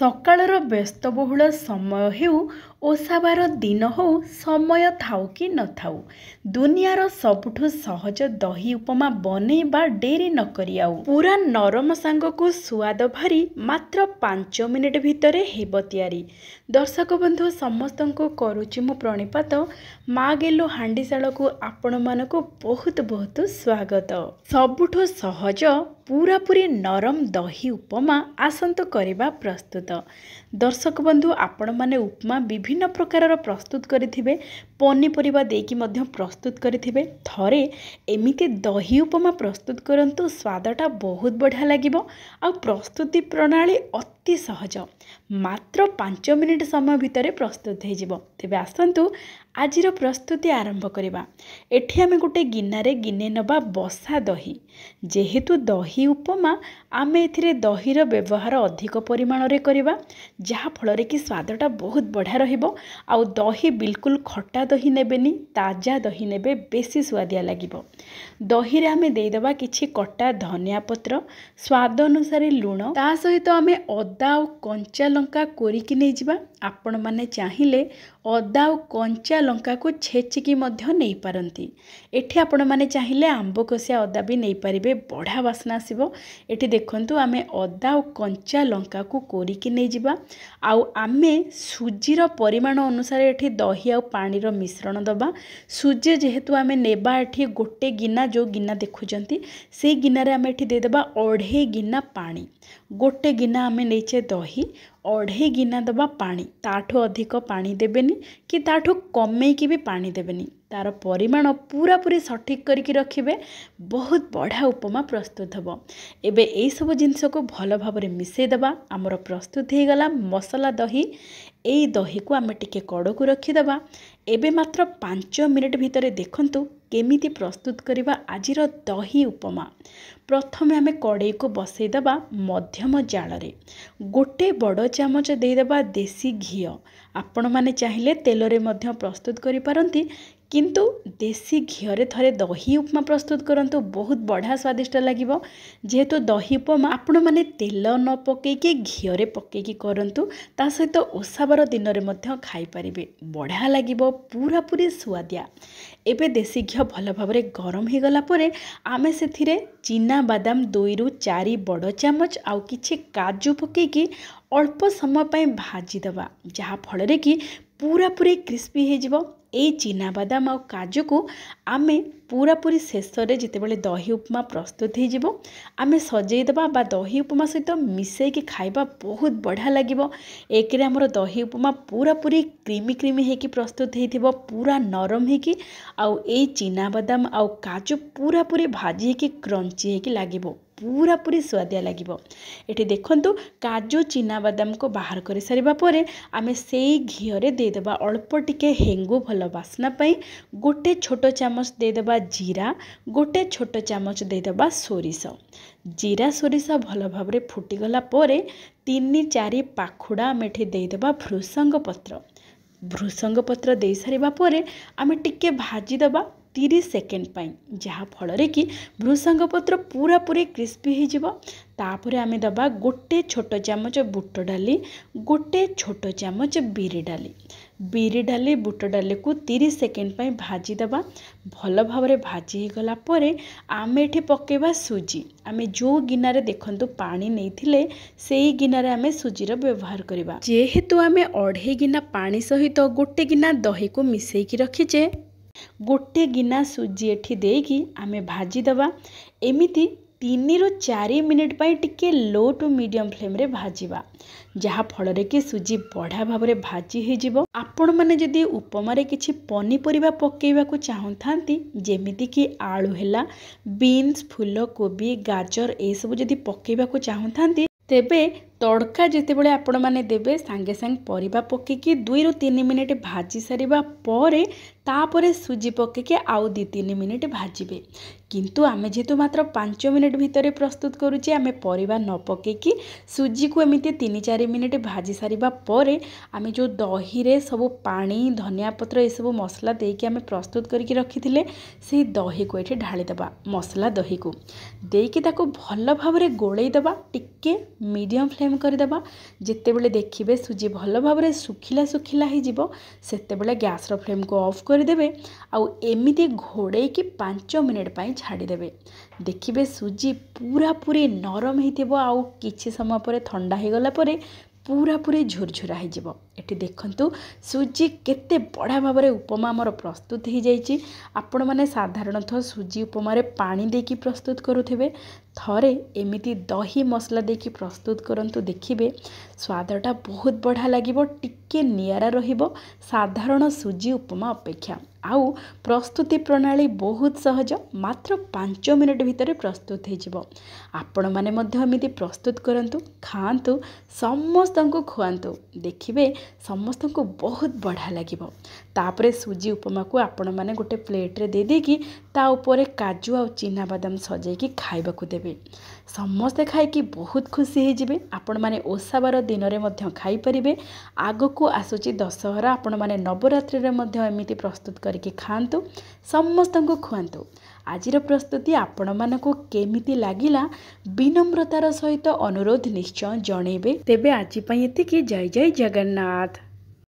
ସକାଳର ବ୍ୟସ୍ତବହୁଳ ସମୟ ହେଉ ଓଷାବାର ଦିନ ହେଉ ସମୟ ଥାଉ କି ନଥାଉ ଦୁନିଆର ସବୁଠୁ ସହଜ ଦହି ଉପମା ବନେଇବା ଡେରି ନ କରି ଆଉ ପୁରା ନରମ ସାଙ୍ଗକୁ ସୁଆଦ ଭରି ମାତ୍ର 5 ମିନିଟ୍ ଭିତରେ ହେବ ତିଆରି। ଦର୍ଶକ ବନ୍ଧୁ ସମସ୍ତଙ୍କୁ କରୁଛି ମୁଁ ପ୍ରଣିପାତ। ମା ଗେଲୁ ହାଣ୍ଡିଶାଳକୁ ଆପଣମାନଙ୍କୁ ବହୁତ ବହୁତ ସ୍ୱାଗତ। ସବୁଠୁ ସହଜ पूरापूरी नरम दही उपमा आसंतु करिबा प्रस्तुत। दर्शक बंधु आपण माने उपमा विभिन्न प्रकार प्रस्तुत करिथिबे, पनीपरिबा देकी मध्य प्रस्तुत करिथिबे। थरे एमिति दही उपमा प्रस्तुत करंतु, स्वादटा बहुत बढ़िया लागिबो। आ प्रस्तुति प्रणाली अति सहज, मात्र 5 मिनिट समय भितर प्रस्तुत हो जिवो। तेबे आसंतु आजिर प्रस्तुति आरंभ करिबा। एठी आमे गोटे गिन्नारे गिने नबा बसा दही। जेहेतु दही उपमा आमे एथिरे दहीर व्यवहार अधिक परिमाण रे करिबा, जहा फଳରେ कि स्वादटा बहुत बढ़िया रहिबो। आउ दही बिल्कुल खट्टा दही नेबेनी, ताजा दही नेबे, बेसी स्वादिया लागिबो। दही रे आमे देई देबा किछि कटा धनिया पत्र, स्वाद अनुसार लूण, ता सहित आमे अदा और कंचा लंका कोरिकी नै जिबा। आपण माने चाहिए अदा और कंचा लंका को छेचिकी मध्य नहीं पारंती। एठी आपण माने चाहिए आंब कसिया अदा भी नहीं पारिबे, बढ़िया वासना आसीबो। एठी देखंतु आमे अदा और कंचा लंका को कोरिकी नहीं जिबा। आउ आमे सुजीर परिमाण अनुसार एठी दही और पानी रो मिश्रण दबा। सुजी जेहेतु आमे नेबा एठी गोटे गिना, जो गिना देखुचंती से गिना रे आमे एठी दे देबा 2.5 गिना पानी। गोटे गिना आमे नेचे दही, 2.5 गिना दबा पानी। ताठो अधिक पानी देबेनी कि ताठो कमे की भी पानी देबेनी। तार परिमाण पूरा पूरी सठिक करके रखिबे, बहुत बढ़िया उपमा प्रस्तुत हबो। एबे एई सब जिंस को भल भाबरे मिसै दबा। हमर प्रस्तुत हे गला मसला दही। एई दही को आमे टिके कड़ को रखी दबा। एबे मात्र 5 मिनिट भितरे देखंतु केमिति प्रस्तुत करिबा आजिर दही उपमा। प्रथमे आमे कड़ाई को बसई दबा मध्यम जाल रे। गोटे बड़ चामच दे दबा देसी घी। आपण माने चाहिए तेल रे मध्य प्रस्तुत करि पारंती, किंतु देसी घी रे थरे दही उपमा प्रस्तुत करंतु, बहुत बढ़िया स्वादिष्ट लागिबो। जेहेतु दही उपमा आपण माने तेल न पकेकी घी रे पकेकी करंतु, ता सहित ओसाबर दिन रे मध्य खाई परिबे, बढ़िया लागिबो, पूरा पूरी स्वादिया। एबे देसी घी भल भाबरे गरम हे गला परे आमे सेथिरे चीना बादाम 2 रु 4 बड़ चामच आउ किछि काजू पकेकी अल्प समय पई भाजी दबा, जहा फଳରେ कि पूरा पूरी क्रिस्पी हे जिवो। ए चीना बादाम और काजू को आमे पूरा पूरी शेष रे जितेबेले दही उपमा प्रस्तुत हो जिवो, आमे सजई दबा बा दही उपमा सहित मिसई के खाइबा बहुत बढ़िया लागिबो। एक रे हमर दही उपमा पूरा पूरी क्रीमी क्रीमी हेकी प्रस्तुत हेथिबो, पूरा नरम हेकी। आउ ए चीना बादाम आउ काजू पूरा पूरी भाजी हेकी क्रंची हेकी लागिबो, पूरा पूरी स्वादिया लागिबो। एठी देखंतु काजू चीना बादाम को बाहर कर सारिबा परे आमे सेई घी रे दे देबा अल्प टिके हेंगु भल वासना पई। गोटे छोट चामच दे देबा जीरा, गोटे छोट चामच दे देबा सोरिष। जीरा सोरिष भल भाबरे फुटी गला परे 3-4 पाखुड़ा आमे एठी दे देबा भृसंग पत्र। भृसंग पत्र दे सारिबा परे आमे टिके भाजी दबा 30 सेकेंड पाई, जहा फଳରେ कि भृसंग पत्र पूरा पूरी क्रिस्पी हो जिवो। तापरे आमे दबा गोटे छोट चामच बुट डाली, गोटे छोट चामच बिरी डाली। बिरी डाली बुट डाली को 30 सेकेंड पाई भाजी दबा। भल भाबरे भाजी गला परे आमे एठी पकेबा सुजी। आमे जो गिना रे देखंतु पानी नैथिले सेई गिना रे आमे सुजीर व्यवहार करिबा। जेहेतु आमे 2.5 गिना पानी सहित गोटे गिना दही को मिसई की रखिचे, गोटे गिना सुजी एठी देकी आमे भाजी दबा। एमिति 3 रु 4 मिनिट पाई टिके लो टू मीडियम फ्लेम रे भाजीबा, जहा फଳରେ कि सुजी बढ़िया भाबरे भाजी हे जिवो। आपण माने जदि उपमा रे किछि पनीपरिबा पकेइबा को चाहुंथांती, जेमिति कि आलू हेला, बीन्स, फूल कोबी, गाजर ए सब जदि पकेइबा को चाहुंथांती, तेबे तड़का जितेबेले आपण माने देबे सांगे सांग परिबा पकेकी 2 रु 3 मिनिट भाजी सारिबा परे तापरे सुजी पकेके आउ 2-3 मिनिट भाजिबे। किंतु आमे जेहेतु मात्र 5 मिनिट भितर प्रस्तुत करुचे आमे परिबा न पकेकी सुजी को एमिति 3-4 मिनिट भाजी सारिबा परे आमे जो दही रे सब पानी धनिया पत्र ए सब मसला देके आमे प्रस्तुत करके रखिथिले से दही को एठी ढाली देबा। मसला दही को देकी ताको भल भाबरे गोळेई देबा। टिके मीडियम फ्लेम कर देबा। जेते बेले देखिबे सुजी भल भाबरे सुखिला सुखिला ही जिवो सेते बेले गैस रो फ्लेम को ऑफ कर देबे। आउ एमिति घोड़े की 5 मिनिट पाई छाड़ी देबे। देखिबे सुजी पूरा पूरी नरम हिथिबो आउ किछि समय परे ठंडा हे गला परे पूरा पूरी झुरझुरा हो जिवो। एठी देखंतु सुजी केते बड़ा भाबरे उपमा हमर प्रस्तुत हो जाइछि। आपण माने साधारणतः सुजी उपमा रे पानी देकी प्रस्तुत करुथिबे थरे एमिति दही मसला देकी प्रस्तुत करंतु देखिबे स्वादटा बहुत बढ़िया लागिबो। टिके नियारा रहिबो साधारण सुजी उपमा अपेक्षा। आउ प्रस्तुति प्रणाली बहुत सहज मात्र 5 मिनिट भितर प्रस्तुत हो जिवो। आपण माने मध्य एमिति प्रस्तुत करंतु खांतु समस्तंको खुआंतु देखिबे समस्तंको बहुत बढ़िया लागिबो। तापरे सुजी उपमा को आपण माने गोटे प्लेट रे दे देकी ता ऊपर काजू आ चिना बादाम सजेकी खाइबा को देबे। समस्ते खाइकी बहुत खुशी हे जिबे। आपण माने ओसाबार दिन रे मध्य खाई परिबे। आगो को आसुची दशहरा आपण माने नवरात्रि रे मध्य एमिति प्रस्तुत करके खांतु समस्तंको खुआंतु। आजिर प्रस्तुति आपण मानको केमिति लागिला विनम्रतार सहित अनुरोध निश्चय जणेबे। तेबे आजि पई एतिकी। जय जय जगन्नाथ।